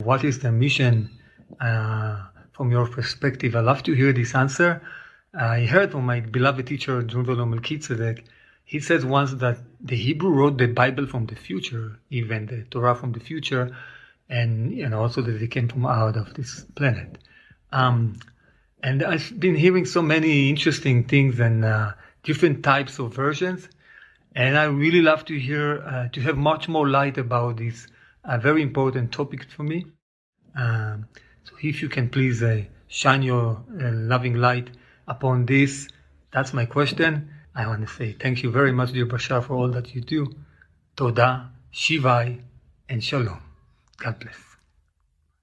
what is the mission from your perspective? I'd love to hear this answer. I heard from my beloved teacher, John Melchizedek. He says once that the Hebrew wrote the Bible from the future, even the Torah from the future, and also that they came from out of this planet. And I've been hearing so many interesting things and different types of versions, and I really love to hear to have much more light about this very important topic for me. So if you can please shine your loving light upon this, that's my question. I want to say thank you very much, dear Bashar, for all that you do. Toda, Shivai, and Shalom. God bless.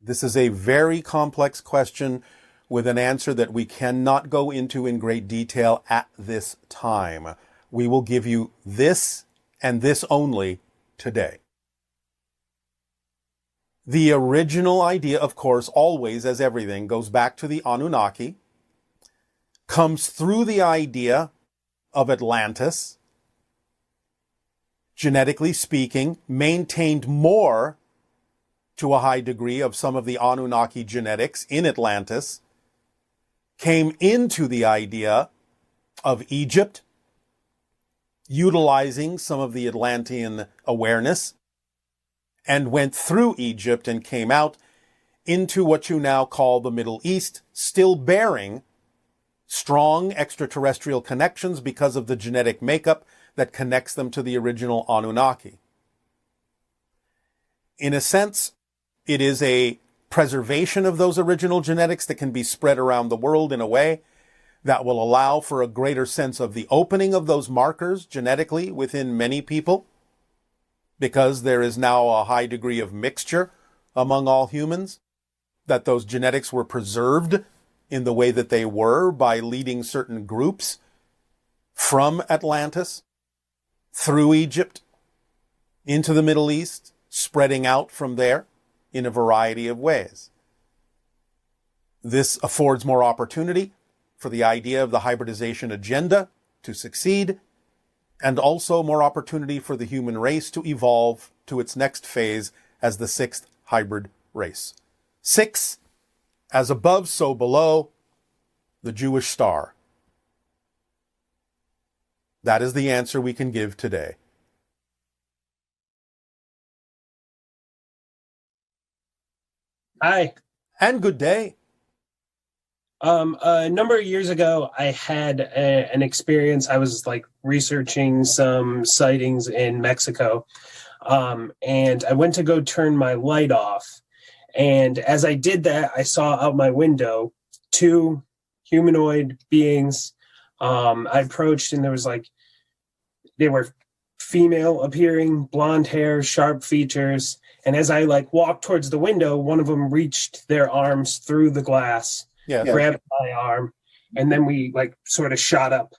This is a very complex question with an answer that we cannot go into in great detail at this time. We will give you this and this only today. The original idea, of course, always, as everything, goes back to the Anunnaki, comes through the idea of Atlantis, genetically speaking, maintained more to a high degree of some of the Anunnaki genetics in Atlantis, came into the idea of Egypt, utilizing some of the Atlantean awareness, and went through Egypt and came out into what you now call the Middle East, still bearing strong extraterrestrial connections because of the genetic makeup that connects them to the original Anunnaki. In a sense, it is a preservation of those original genetics that can be spread around the world in a way that will allow for a greater sense of the opening of those markers genetically within many people, because there is now a high degree of mixture among all humans, that those genetics were preserved in the way that they were by leading certain groups from Atlantis through Egypt into the Middle East, spreading out from there in a variety of ways. This affords more opportunity for the idea of the hybridization agenda to succeed, and also more opportunity for the human race to evolve to its next phase as the sixth hybrid race. 6, as above, so below, the Jewish star. That is the answer we can give today. Hi. And good day. A number of years ago, I had an experience. I was researching some sightings in Mexico, and I went to go turn my light off. And as I did that, I saw out my window 2 humanoid beings. I approached, and there was they were female appearing, blonde hair, sharp features. And as I walked towards the window, one of them reached their arms through the glass, grabbed my arm, and then we sort of shot up.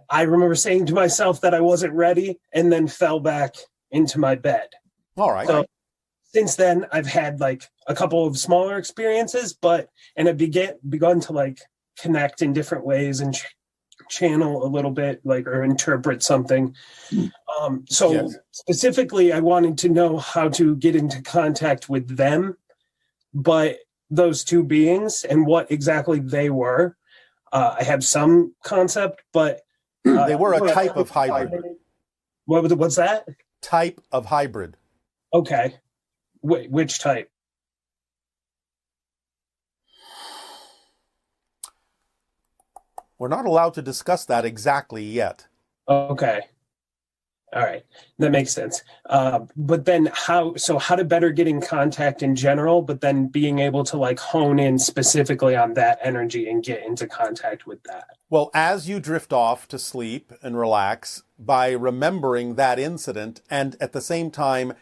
I remember saying to myself that I wasn't ready, and then fell back into my bed. All right. So since then, I've had a couple of smaller experiences, and I've begun to connect in different ways and channel a little bit, or interpret something. Specifically, I wanted to know how to get into contact with them, but those 2 beings and what exactly they were. I have some concept, but they were a type of hybrid. What's that? Type of hybrid. Okay. Which type? We're not allowed to discuss that exactly yet. Okay. All right. That makes sense. But then how to better get in contact in general, but then being able to hone in specifically on that energy and get into contact with that. Well, as you drift off to sleep and relax, by remembering that incident and at the same time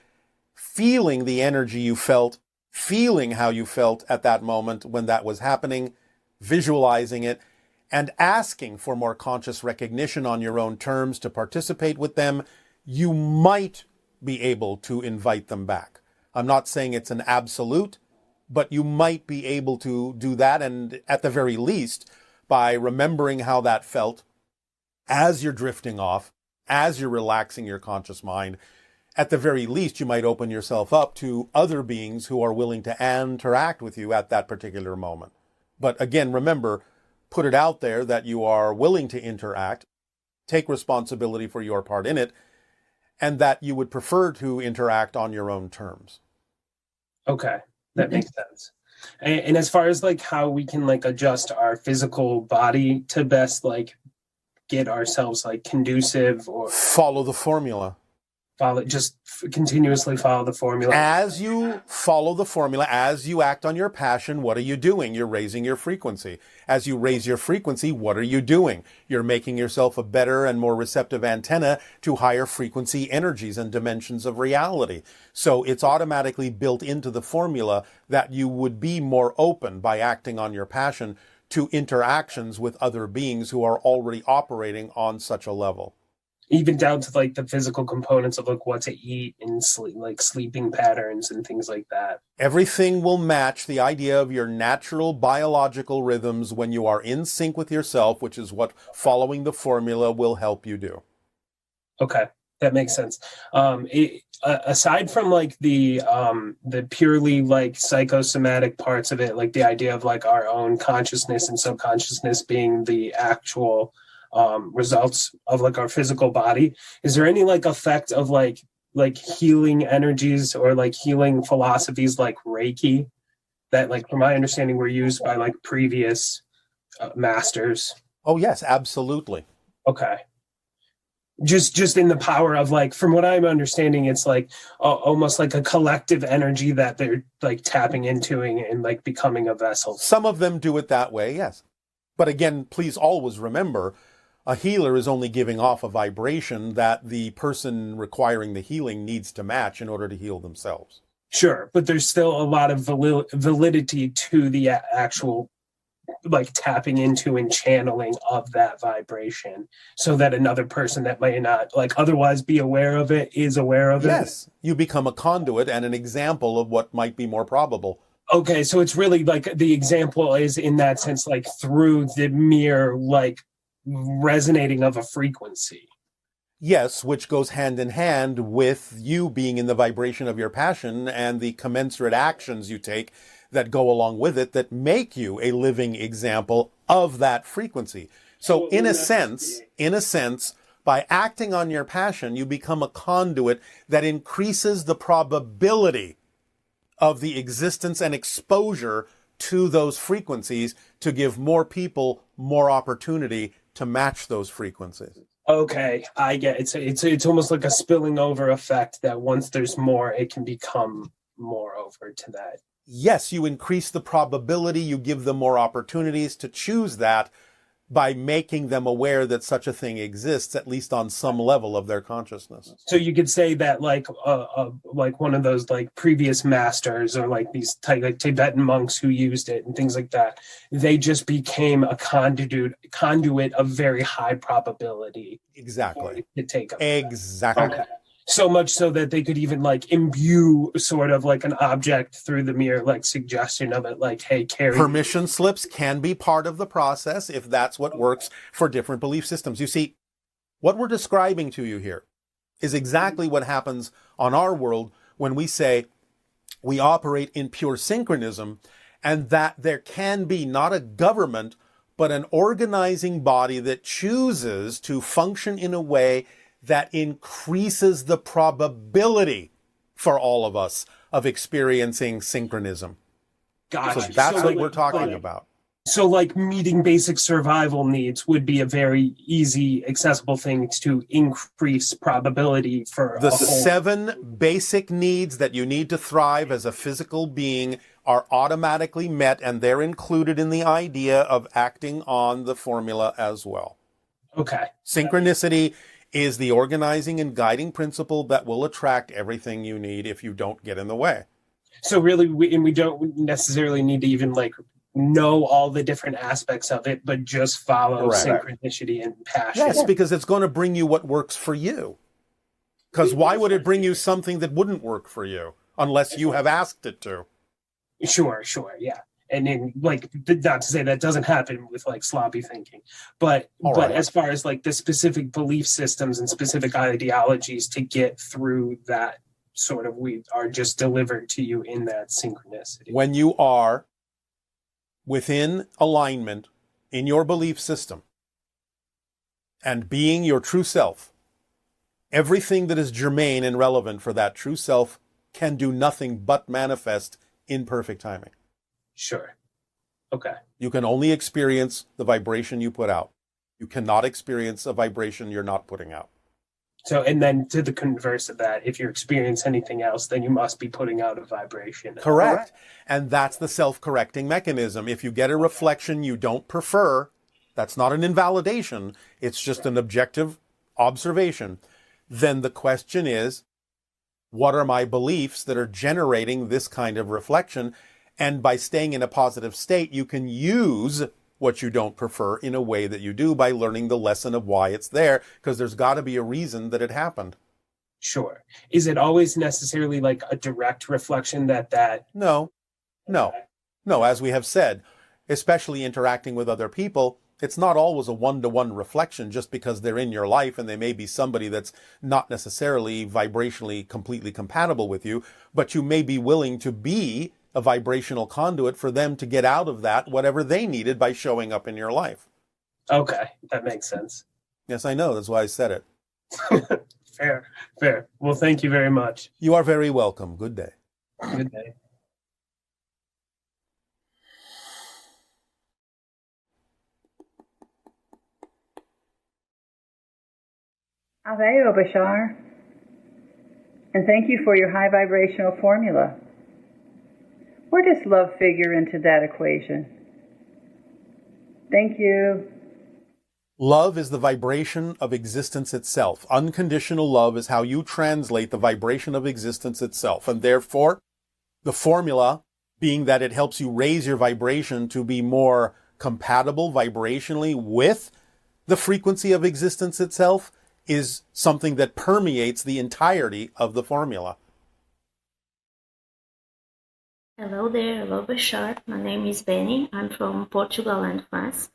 feeling the energy you felt, feeling how you felt at that moment when that was happening, visualizing it, and asking for more conscious recognition on your own terms to participate with them, you might be able to invite them back. I'm not saying it's an absolute, but you might be able to do that, and at the very least, by remembering how that felt as you're drifting off, as you're relaxing your conscious mind, at the very least, you might open yourself up to other beings who are willing to interact with you at that particular moment. But again, remember, put it out there that you are willing to interact, take responsibility for your part in it, and that you would prefer to interact on your own terms. Okay, that makes sense. And as far as like how we can like adjust our physical body to best like get ourselves like conducive or follow the formula. Continuously follow the formula. As you follow the formula, as you act on your passion, what are you doing? You're raising your frequency. As you raise your frequency, what are you doing? You're making yourself a better and more receptive antenna to higher frequency energies and dimensions of reality. So it's automatically built into the formula that you would be more open by acting on your passion to interactions with other beings who are already operating on such a level. Even down to like the physical components of like what to eat and sleep, like sleeping patterns and things like that. Everything will match the idea of your natural biological rhythms when you are in sync with yourself, which is what following the formula will help you do. Okay, that makes sense. Aside from like the purely like psychosomatic parts of it, like the idea of like our own consciousness and subconsciousness being the actual results of like our physical body, is there any like effect of like healing energies or like healing philosophies like Reiki that like from my understanding were used by like previous masters? Oh yes, absolutely. Okay. Just in the power of like, from what I'm understanding, it's like almost like a collective energy that they're like tapping into and like becoming a vessel. Some of them do it that way, yes. But again, please always remember, a healer is only giving off a vibration that the person requiring the healing needs to match in order to heal themselves. Sure, but there's still a lot of validity to the actual like tapping into and channeling of that vibration so that another person that might not like otherwise be aware of it is aware of it. Yes, you become a conduit and an example of what might be more probable. Okay, so it's really like the example is in that sense like through the mere like resonating of a frequency. Yes, which goes hand in hand with you being in the vibration of your passion and the commensurate actions you take that go along with it that make you a living example of that frequency. So in a sense, by acting on your passion, you become a conduit that increases the probability of the existence and exposure to those frequencies to give more people more opportunity to match those frequencies. Okay, I get it. It's almost like a spilling over effect that once there's more, it can become more over to that. Yes, you increase the probability, you give them more opportunities to choose that by making them aware that such a thing exists, at least on some level of their consciousness. So you could say that like one of those like previous masters or like these like Tibetan monks who used it and things like that, they just became a conduit of very high probability. Exactly. To take up. Exactly. Okay. So much so that they could even like imbue sort of like an object through the mere like suggestion of it, like, hey, carry. Permission slips can be part of the process if that's what works for different belief systems. You see, what we're describing to you here is exactly what happens on our world when we say we operate in pure synchronism and that there can be not a government, but an organizing body that chooses to function in a way that increases the probability for all of us of experiencing synchronism. Gotcha. So that's what we're talking about. So like meeting basic survival needs would be a very easy, accessible thing to increase probability for the 7 basic needs that you need to thrive as a physical being are automatically met, and they're included in the idea of acting on the formula as well. Okay. Synchronicity is the organizing and guiding principle that will attract everything you need if you don't get in the way. So really, we don't necessarily need to even like know all the different aspects of it, but just follow synchronicity and passion. Yes, because it's going to bring you what works for you. Because why would it bring you something that wouldn't work for you unless you have asked it to? Sure, yeah. And then, like, not to say that doesn't happen with like sloppy thinking, but right. as far as like the specific belief systems and specific ideologies to get through that sort of, we are just delivered to you in that synchronicity. When you are within alignment in your belief system and being your true self, everything that is germane and relevant for that true self can do nothing but manifest in perfect timing. Sure. Okay. You can only experience the vibration you put out. You cannot experience a vibration you're not putting out. So, and then to the converse of that, if you experience anything else, then you must be putting out a vibration. Correct. And that's the self-correcting mechanism. If you get a reflection you don't prefer, that's not an invalidation. It's just an objective observation. Then the question is, what are my beliefs that are generating this kind of reflection? And by staying in a positive state, you can use what you don't prefer in a way that you do by learning the lesson of why it's there, because there's got to be a reason that it happened. Sure. Is it always necessarily like a direct reflection that? No. As we have said, especially interacting with other people, it's not always a one-to-one reflection just because they're in your life and they may be somebody that's not necessarily vibrationally completely compatible with you, but you may be willing to be a vibrational conduit for them to get out of that whatever they needed by showing up in your life. Okay, that makes sense. Yes, I know. That's why I said it. Fair. Well, thank you very much. You are very welcome. Good day. Good day. Aveo, Bashar. And thank you for your high vibrational formula. Where does love figure into that equation? Thank you. Love is the vibration of existence itself. Unconditional love is how you translate the vibration of existence itself. And therefore, the formula being that it helps you raise your vibration to be more compatible vibrationally with the frequency of existence itself is something that permeates the entirety of the formula. Hello there, hello Bashar. My name is Benny. I'm from Portugal and France.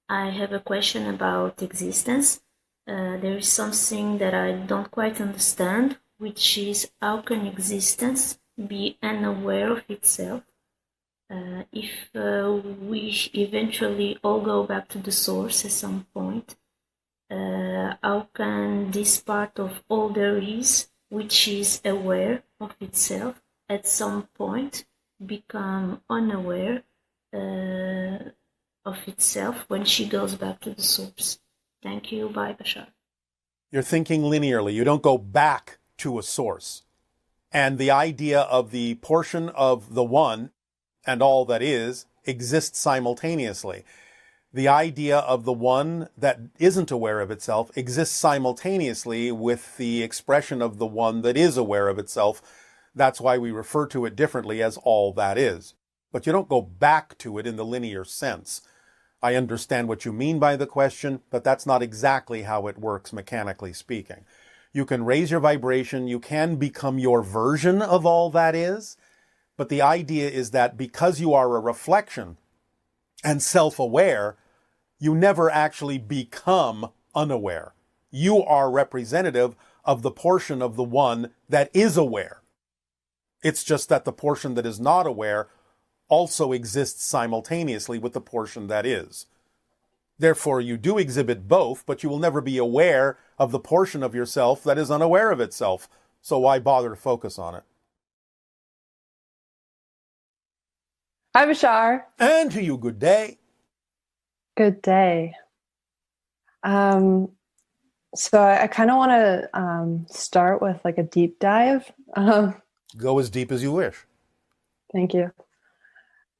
I have a question about existence. There is something that I don't quite understand, which is how can existence be unaware of itself? If we eventually all go back to the source at some point, how can this part of all there is, which is aware of itself, at some point become unaware of itself when she goes back to the source? Thank you. Bye, Bashar. You're thinking linearly. You don't go back to a source. And the idea of the portion of the one and all that is exists simultaneously. The idea of the one that isn't aware of itself exists simultaneously with the expression of the one that is aware of itself. That's why we refer to it differently as all that is. But you don't go back to it in the linear sense. I understand what you mean by the question, but that's not exactly how it works, mechanically speaking. You can raise your vibration, you can become your version of all that is, but the idea is that because you are a reflection and self-aware, you never actually become unaware. You are representative of the portion of the one that is aware. It's just that the portion that is not aware also exists simultaneously with the portion that is. Therefore, you do exhibit both, but you will never be aware of the portion of yourself that is unaware of itself. So why bother to focus on it? Hi, Bashar. And to you, good day. Good day. So I kind of want to start with like a deep dive. Go as deep as you wish. Thank you.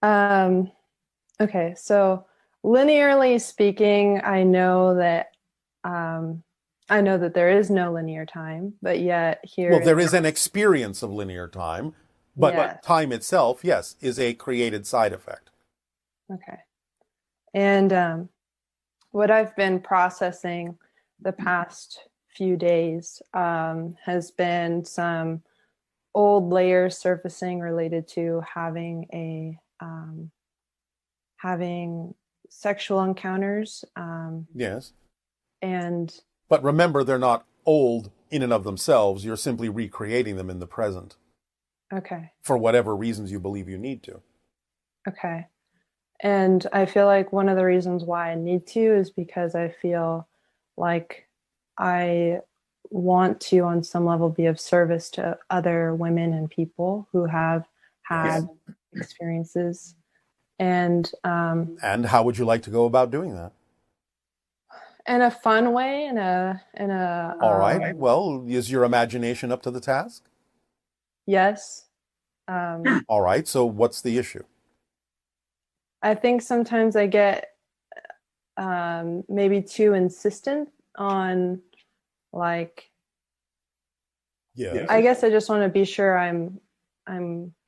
Okay, so linearly speaking, I know that there is no linear time, but yet here. Well, there is an experience of linear time, but Yeah. time itself, yes, is a created side effect. Okay. And what I've been processing the past few days has been some old layers surfacing related to having a having sexual encounters. Yes. And But remember, they're not old in and of themselves. You're simply recreating them in the present okay. for whatever reasons you believe you need to. Okay. And I feel like one of the reasons why I need to is because I feel like I want to, on some level, be of service to other women and people who have had experiences. And how would you like to go about doing that? in a fun way, in a All right. Well, is your imagination up to the task? yes. All right. So what's the issue? I think sometimes I get maybe too insistent on, like, Yeah. I guess I just want to be sure I'm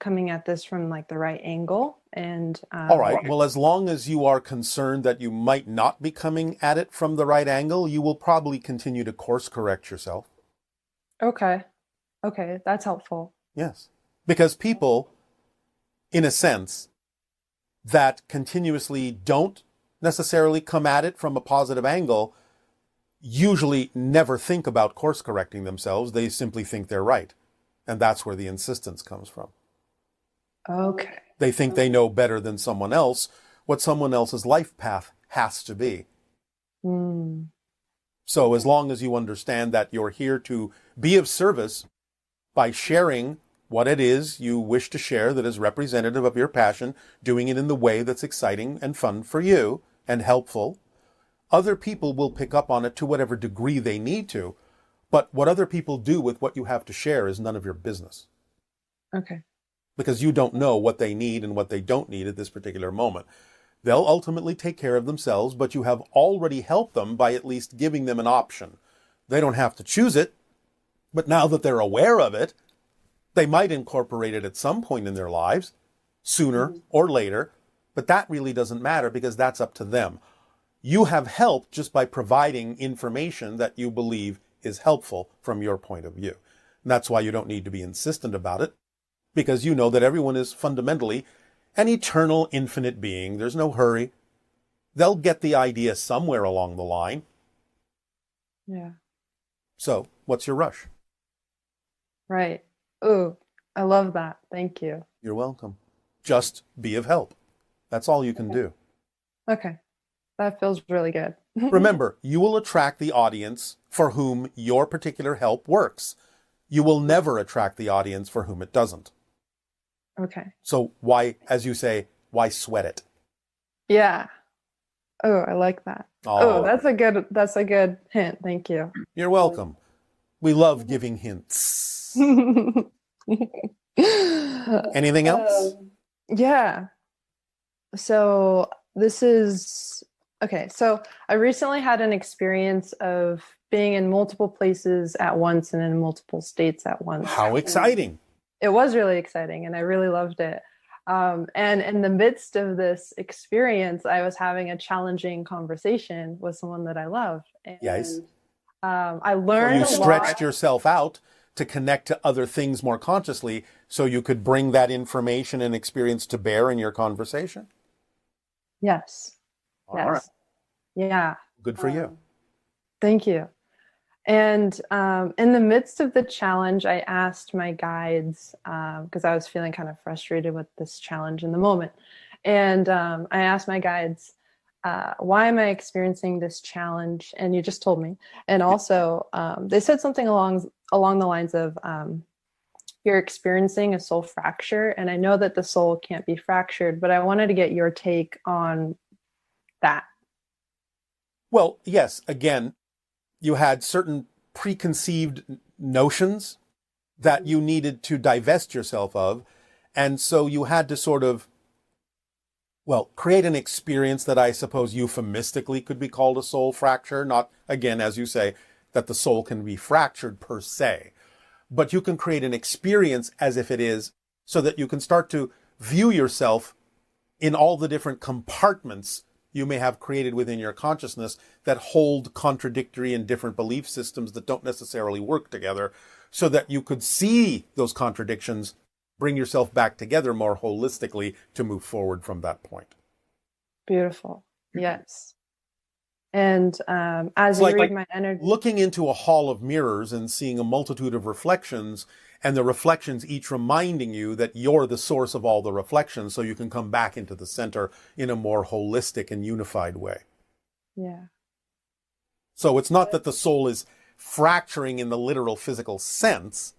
coming at this from like the right angle. And All right. Well, as long as you are concerned that you might not be coming at it from the right angle, you will probably continue to course correct yourself. Okay, that's helpful. Yes. Because people, in a sense, that continuously don't necessarily come at it from a positive angle usually never think about course correcting themselves. They simply think they're right. And that's where the insistence comes from. Okay. They think they know better than someone else what someone else's life path has to be. So as long as you understand that you're here to be of service by sharing what it is you wish to share that is representative of your passion, doing it in the way that's exciting and fun for you and helpful, other people will pick up on it to whatever degree they need to. But what other people do with what you have to share is none of your business. Okay. Because you don't know what they need and what they don't need at this particular moment. They'll ultimately take care of themselves, but you have already helped them by at least giving them an option. They don't have to choose it, but now that they're aware of it, they might incorporate it at some point in their lives, sooner or later, but that really doesn't matter because that's up to them. You have helped just by providing information that you believe is helpful from your point of view. And that's why you don't need to be insistent about it, because you know that everyone is fundamentally an eternal, infinite being. There's no hurry. They'll get the idea somewhere along the line. Yeah. So, what's your rush? Right. Oh, I love that. Thank you. You're welcome. Just be of help. That's all you can do. Okay. That feels really good. Remember, you will attract the audience for whom your particular help works. You will never attract the audience for whom it doesn't. Okay. So why, as you say, why sweat it? Yeah. Oh, I like that. Oh, that's a good hint. Thank you. You're welcome. We love giving hints. Anything else? Yeah. So this is okay. So I recently had an experience of being in multiple places at once and in multiple states at once. How exciting. It was really exciting and I really loved it. And in the midst of this experience, I was having a challenging conversation with someone that I love. And, yes. I learned so you stretched yourself out to connect to other things more consciously so you could bring that information and experience to bear in your conversation? Yes. All yes. right. Yeah. Good for you. Thank you. And in the midst of the challenge, I asked my guides, because I was feeling kind of frustrated with this challenge in the moment. And I asked my guides, why am I experiencing this challenge? And you just told me. And also, they said something along the lines of, you're experiencing a soul fracture. And I know that the soul can't be fractured, but I wanted to get your take on that. Well, yes, again, you had certain preconceived notions that you needed to divest yourself of. And so you had to sort of, well, create an experience that I suppose euphemistically could be called a soul fracture. Not, again, as you say, that the soul can be fractured per se. But you can create an experience as if it is, so that you can start to view yourself in all the different compartments you may have created within your consciousness that hold contradictory and different belief systems that don't necessarily work together, so that you could see those contradictions, bring yourself back together more holistically to move forward from that point. Beautiful. Yes. And as It's you like read my energy, looking into a hall of mirrors and seeing a multitude of reflections, and the reflections each reminding you that you're the source of all the reflections, so you can come back into the center in a more holistic and unified way. yeah. So it's not that the soul is fracturing in the literal physical sense.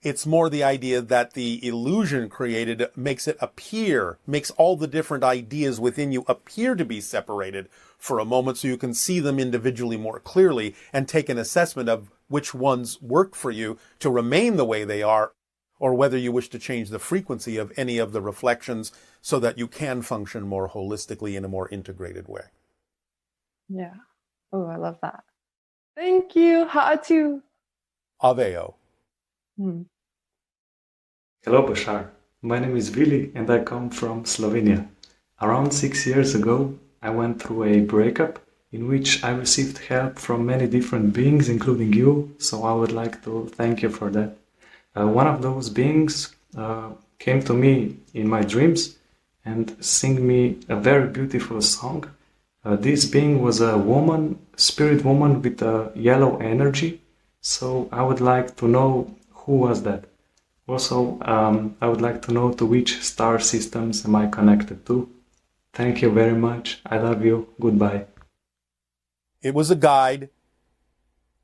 It's more the idea that the illusion created makes it appear, makes all the different ideas within you appear to be separated for a moment, so you can see them individually more clearly and take an assessment of which ones work for you to remain the way they are, or whether you wish to change the frequency of any of the reflections so that you can function more holistically in a more integrated way. Yeah. Oh, I love that. Thank you, Ha'atu. Aveo. Hello, Bashar. My name is Vili and I come from Slovenia. Around 6 years ago, I went through a breakup in which I received help from many different beings, including you, so I would like to thank you for that. One of those beings came to me in my dreams and sang me a very beautiful song. This being was a woman, spirit woman with a yellow energy, so I would like to know who was that. Also, I would like to know to which star systems am I connected to. Thank you very much. I love you. Goodbye. It was a guide.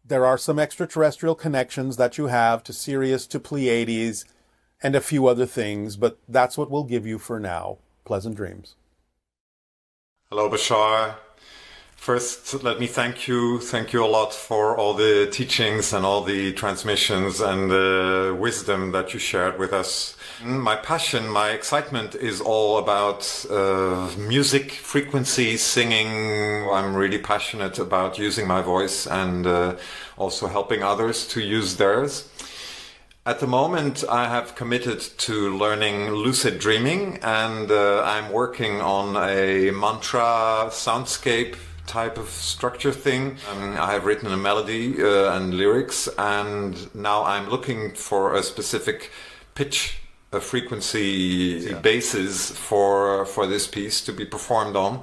There are some extraterrestrial connections that you have to Sirius, to Pleiades, and a few other things, but that's what we'll give you for now. Pleasant dreams. Hello, Bashar. First, let me thank you. Thank you a lot for all the teachings and all the transmissions and the wisdom that you shared with us. My passion, my excitement is all about music, frequency, singing. I'm really passionate about using my voice and also helping others to use theirs. At the moment, I have committed to learning lucid dreaming, and I'm working on a mantra soundscape type of structure thing. I have written a melody and lyrics, and now I'm looking for a specific pitch, a frequency basis for this piece to be performed on.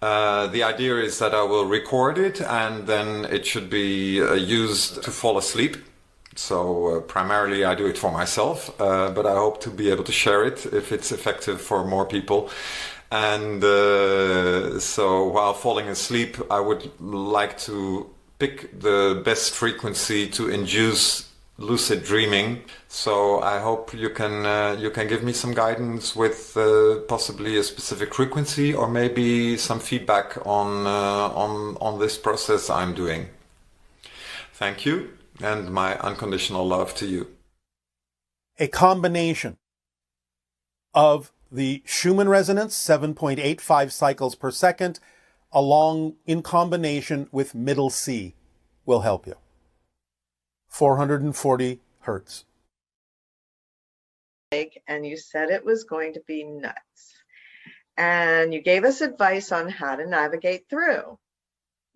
The idea is that I will record it, and then it should be used to fall asleep. So primarily I do it for myself, but I hope to be able to share it if it's effective for more people. And so while falling asleep, I would like to pick the best frequency to induce lucid dreaming. So I hope you can give me some guidance with possibly a specific frequency, or maybe some feedback on this process I'm doing. Thank you, and my unconditional love to you. A combination of the Schumann resonance, 7.85 cycles per second, along in combination with middle C, will help you. 440 hertz. And you said it was going to be nuts. And you gave us advice on how to navigate through.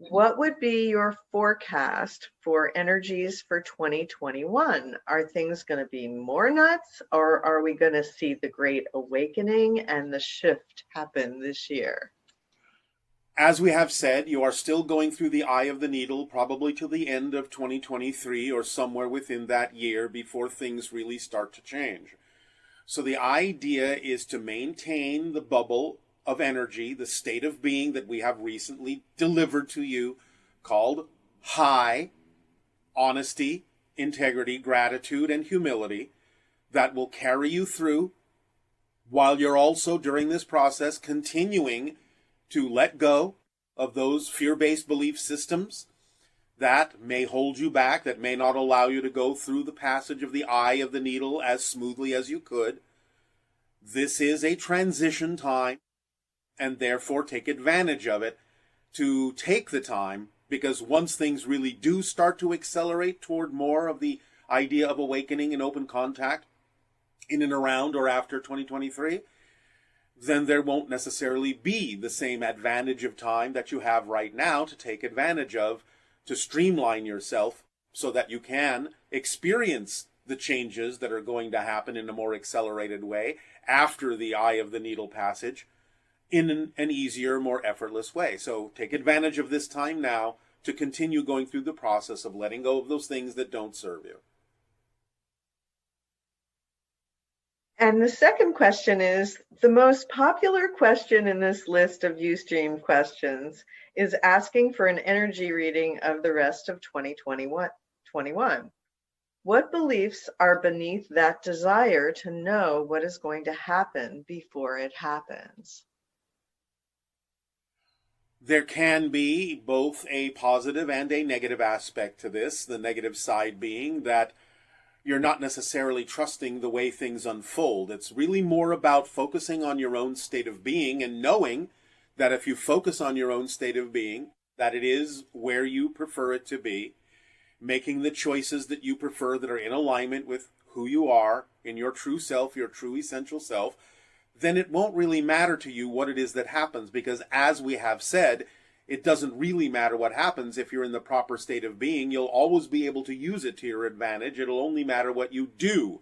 What would be your forecast for energies for 2021? Are things going to be more nuts, or are we going to see the great awakening and the shift happen this year? As we have said, you are still going through the eye of the needle, probably to the end of 2023 or somewhere within that year before things really start to change. So the idea is to maintain the bubble of energy, the state of being that we have recently delivered to you, called high honesty, integrity, gratitude, and humility, that will carry you through, while you're also during this process continuing to let go of those fear-based belief systems that may hold you back, that may not allow you to go through the passage of the eye of the needle as smoothly as you could. This is a transition time, and therefore take advantage of it to take the time, because once things really do start to accelerate toward more of the idea of awakening and open contact in and around or after 2023, then there won't necessarily be the same advantage of time that you have right now to take advantage of, to streamline yourself so that you can experience the changes that are going to happen in a more accelerated way after the eye of the needle passage, in an easier, more effortless way. So take advantage of this time now to continue going through the process of letting go of those things that don't serve you. And the second question is, the most popular question in this list of Ustream questions is asking for an energy reading of the rest of 2021. What beliefs are beneath that desire to know what is going to happen before it happens? There can be both a positive and a negative aspect to this, the negative side being that you're not necessarily trusting the way things unfold. It's really more about focusing on your own state of being and knowing that if you focus on your own state of being, that it is where you prefer it to be, making the choices that you prefer that are in alignment with who you are in your true self, your true essential self, then it won't really matter to you what it is that happens, because as we have said, it doesn't really matter what happens if you're in the proper state of being. You'll always be able to use it to your advantage. It'll only matter what you do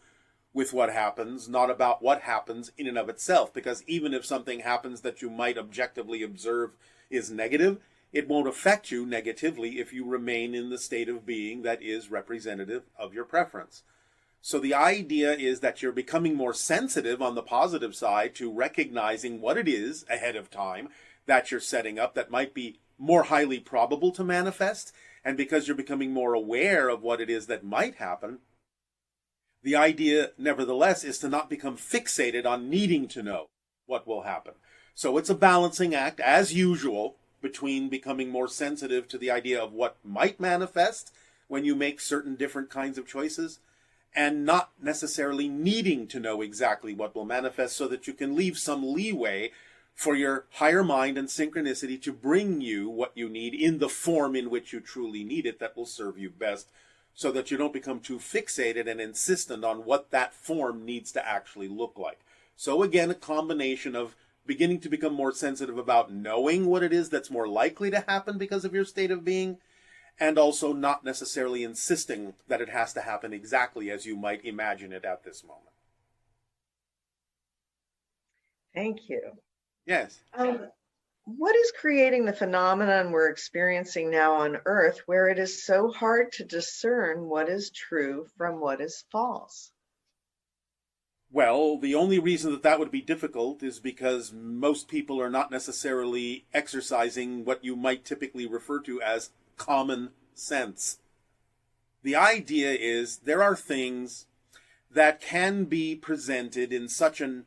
with what happens, not about what happens in and of itself, because even if something happens that you might objectively observe is negative, it won't affect you negatively if you remain in the state of being that is representative of your preference. So the idea is that you're becoming more sensitive on the positive side to recognizing what it is ahead of time that you're setting up that might be more highly probable to manifest. And because you're becoming more aware of what it is that might happen, the idea, nevertheless, is to not become fixated on needing to know what will happen. So it's a balancing act, as usual, between becoming more sensitive to the idea of what might manifest when you make certain different kinds of choices, and not necessarily needing to know exactly what will manifest, so that you can leave some leeway for your higher mind and synchronicity to bring you what you need in the form in which you truly need it that will serve you best, so that you don't become too fixated and insistent on what that form needs to actually look like. So again, a combination of beginning to become more sensitive about knowing what it is that's more likely to happen because of your state of being, and also not necessarily insisting that it has to happen exactly as you might imagine it at this moment. Thank you. Yes. What is creating the phenomenon we're experiencing now on Earth, where it is so hard to discern what is true from what is false? Well, the only reason that that would be difficult is because most people are not necessarily exercising what you might typically refer to as common sense. The idea is there are things that can be presented in such an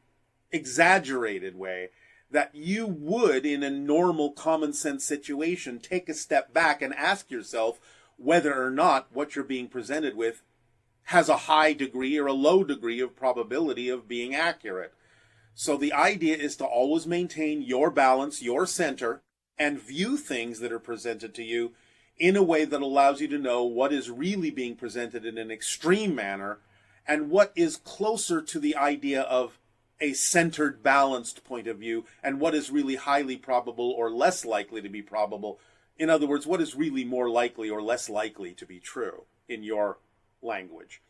exaggerated way that you would, in a normal common sense situation, take a step back and ask yourself whether or not what you're being presented with has a high degree or a low degree of probability of being accurate. So the idea is to always maintain your balance, your center, and view things that are presented to you in a way that allows you to know what is really being presented in an extreme manner and what is closer to the idea of a centered, balanced point of view, and what is really highly probable or less likely to be probable. In other words, what is really more likely or less likely to be true in your language.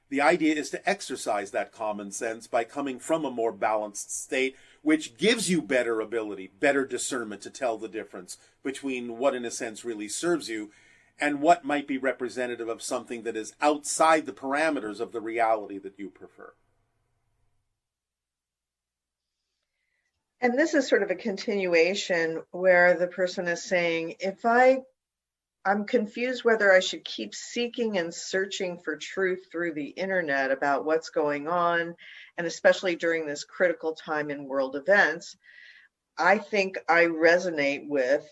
The idea is to exercise that common sense by coming from a more balanced state, which gives you better ability, better discernment to tell the difference between what in a sense really serves you and what might be representative of something that is outside the parameters of the reality that you prefer. And this is sort of a continuation where the person is saying, if I'm confused whether I should keep seeking and searching for truth through the internet about what's going on, and especially during this critical time in world events, I think I resonate with,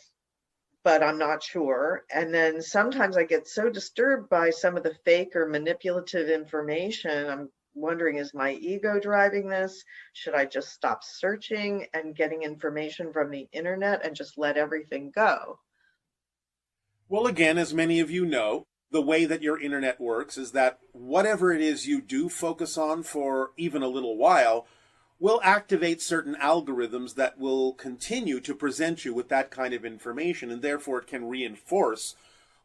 but I'm not sure. And then sometimes I get so disturbed by some of the fake or manipulative information. I'm wondering, is my ego driving this? Should I just stop searching and getting information from the internet and just let everything go? Well, again, as many of you know, the way that your internet works is that whatever it is you do focus on for even a little while will activate certain algorithms that will continue to present you with that kind of information, and therefore it can reinforce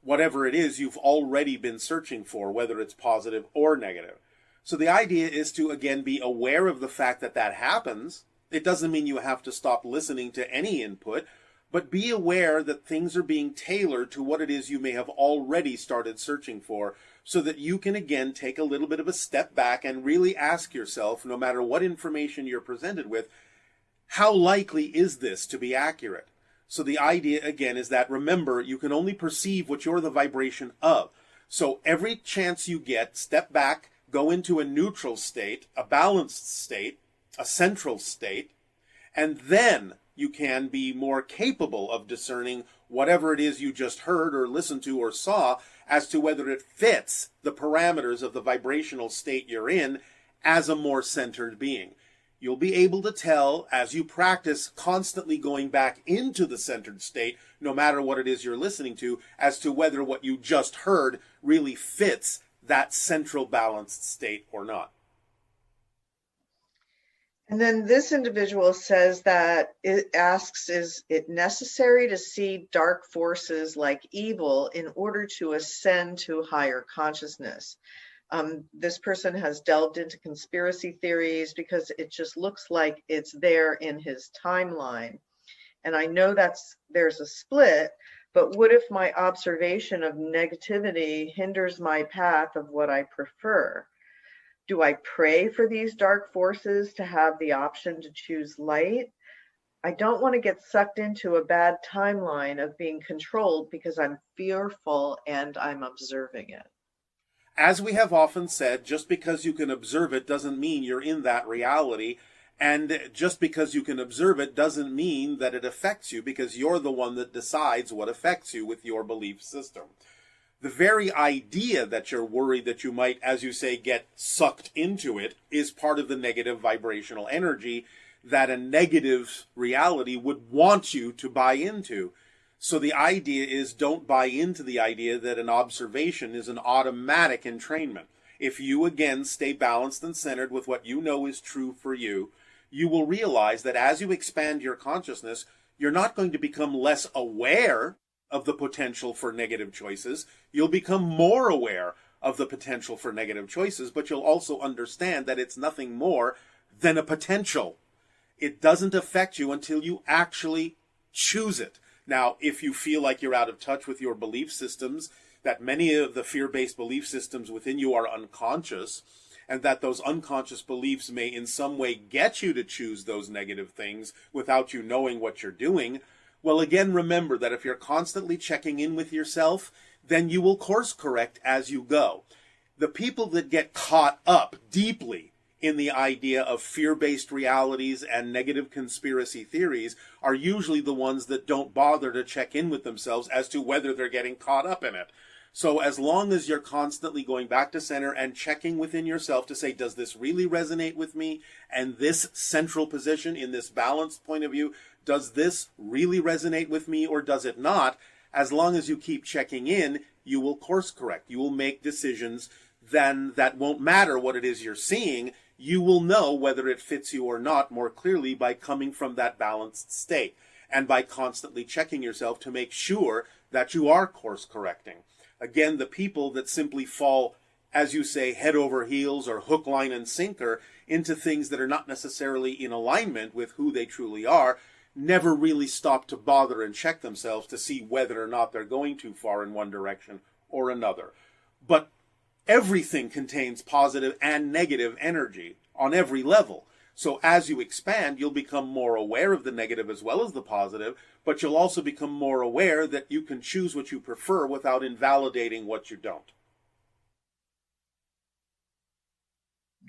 whatever it is you've already been searching for, whether it's positive or negative. So the idea is to, again, be aware of the fact that that happens It doesn't mean you have to stop listening to any input, but be aware that things are being tailored to what it is you may have already started searching for, so that you can again take a little bit of a step back and really ask yourself, no matter what information you're presented with, how likely is this to be accurate? So the idea again is that, remember, you can only perceive what you're the vibration of. So every chance you get, step back, go into a neutral state, a balanced state, a central state, and then you can be more capable of discerning whatever it is you just heard or listened to or saw as to whether it fits the parameters of the vibrational state you're in as a more centered being. You'll be able to tell as you practice constantly going back into the centered state, no matter what it is you're listening to, as to whether what you just heard really fits that central balanced state or not. And then this individual says that it asks, is it necessary to see dark forces like evil in order to ascend to higher consciousness? This person has delved into conspiracy theories because it just looks like it's there in his timeline. And I know there's a split, but what if my observation of negativity hinders my path of what I prefer? Do I pray for these dark forces to have the option to choose light? I don't want to get sucked into a bad timeline of being controlled because I'm fearful and I'm observing it. As we have often said, just because you can observe it doesn't mean you're in that reality. And just because you can observe it doesn't mean that it affects you, because you're the one that decides what affects you with your belief system. The very idea that you're worried that you might, as you say, get sucked into it is part of the negative vibrational energy that a negative reality would want you to buy into. So the idea is, don't buy into the idea that an observation is an automatic entrainment. If you, again, stay balanced and centered with what you know is true for you, you will realize that as you expand your consciousness, you're not going to become less aware of the potential for negative choices. You'll become more aware of the potential for negative choices, but you'll also understand that it's nothing more than a potential. It doesn't affect you until you actually choose it. Now, if you feel like you're out of touch with your belief systems, that many of the fear-based belief systems within you are unconscious, and that those unconscious beliefs may in some way get you to choose those negative things without you knowing what you're doing, well, again, remember that if you're constantly checking in with yourself, then you will course correct as you go. The people that get caught up deeply in the idea of fear-based realities and negative conspiracy theories are usually the ones that don't bother to check in with themselves as to whether they're getting caught up in it. So as long as you're constantly going back to center and checking within yourself to say, does this really resonate with me? And this central position in this balanced point of view, does this really resonate with me or does it not? As long as you keep checking in, you will course correct. You will make decisions then that won't matter what it is you're seeing. You will know whether it fits you or not more clearly by coming from that balanced state and by constantly checking yourself to make sure that you are course correcting. Again, the people that simply fall, as you say, head over heels or hook, line, and sinker into things that are not necessarily in alignment with who they truly are, never really stop to bother and check themselves to see whether or not they're going too far in one direction or another. But everything contains positive and negative energy on every level. So as you expand, you'll become more aware of the negative as well as the positive, but you'll also become more aware that you can choose what you prefer without invalidating what you don't.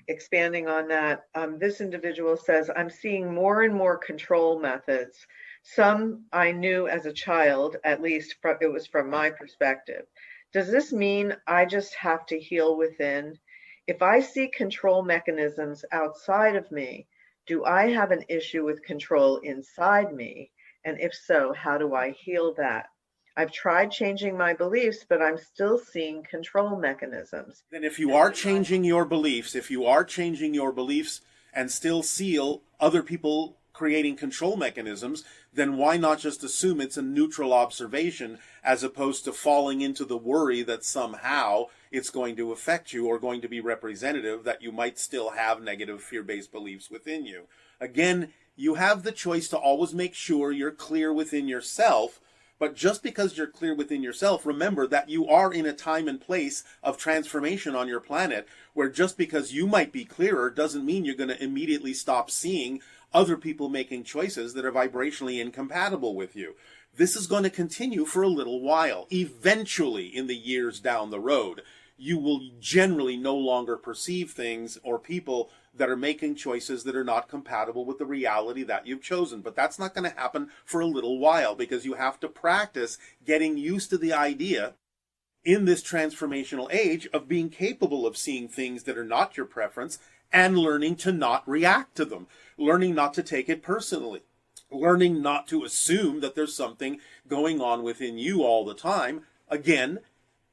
Expanding on that, this individual says, I'm seeing more and more control methods. Some I knew as a child, at least it was from my perspective. Does this mean I just have to heal within? If I see control mechanisms outside of me, do I have an issue with control inside me? And if so, how do I heal that? I've tried changing my beliefs, but I'm still seeing control mechanisms. Then if you are changing your beliefs, and still see other people creating control mechanisms, then why not just assume it's a neutral observation as opposed to falling into the worry that somehow it's going to affect you or going to be representative that you might still have negative fear-based beliefs within you. Again, You have the choice to always make sure you're clear within yourself. But just because you're clear within yourself, remember that you are in a time and place of transformation on your planet, where just because you might be clearer doesn't mean you're going to immediately stop seeing other people making choices that are vibrationally incompatible with you. This is going to continue for a little while. Eventually, in the years down the road, you will generally no longer perceive things or people that are making choices that are not compatible with the reality that you've chosen. But that's not going to happen for a little while, because you have to practice getting used to the idea in this transformational age of being capable of seeing things that are not your preference and learning to not react to them, learning not to take it personally, learning not to assume that there's something going on within you all the time. Again,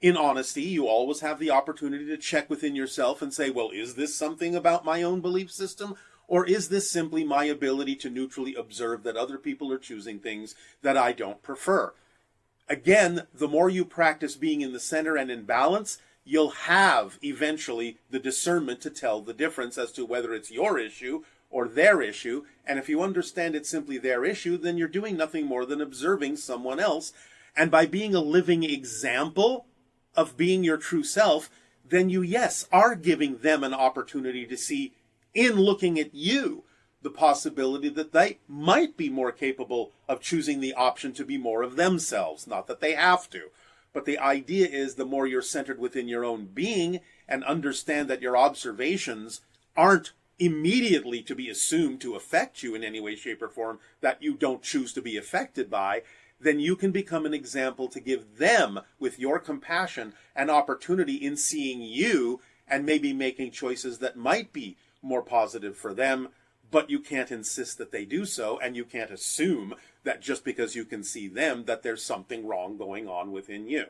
in honesty, you always have the opportunity to check within yourself and say, well, is this something about my own belief system? Or is this simply my ability to neutrally observe that other people are choosing things that I don't prefer? Again, the more you practice being in the center and in balance, you'll have eventually the discernment to tell the difference as to whether it's your issue or their issue. And if you understand it's simply their issue, then you're doing nothing more than observing someone else. And by being a living example of being your true self, then you, yes, are giving them an opportunity to see, in looking at you, the possibility that they might be more capable of choosing the option to be more of themselves. Not that they have to, but the idea is the more you're centered within your own being and understand that your observations aren't immediately to be assumed to affect you in any way, shape, or form that you don't choose to be affected by, then you can become an example to give them, with your compassion, an opportunity in seeing you and maybe making choices that might be more positive for them. But you can't insist that they do so, and you can't assume that just because you can see them that there's something wrong going on within you.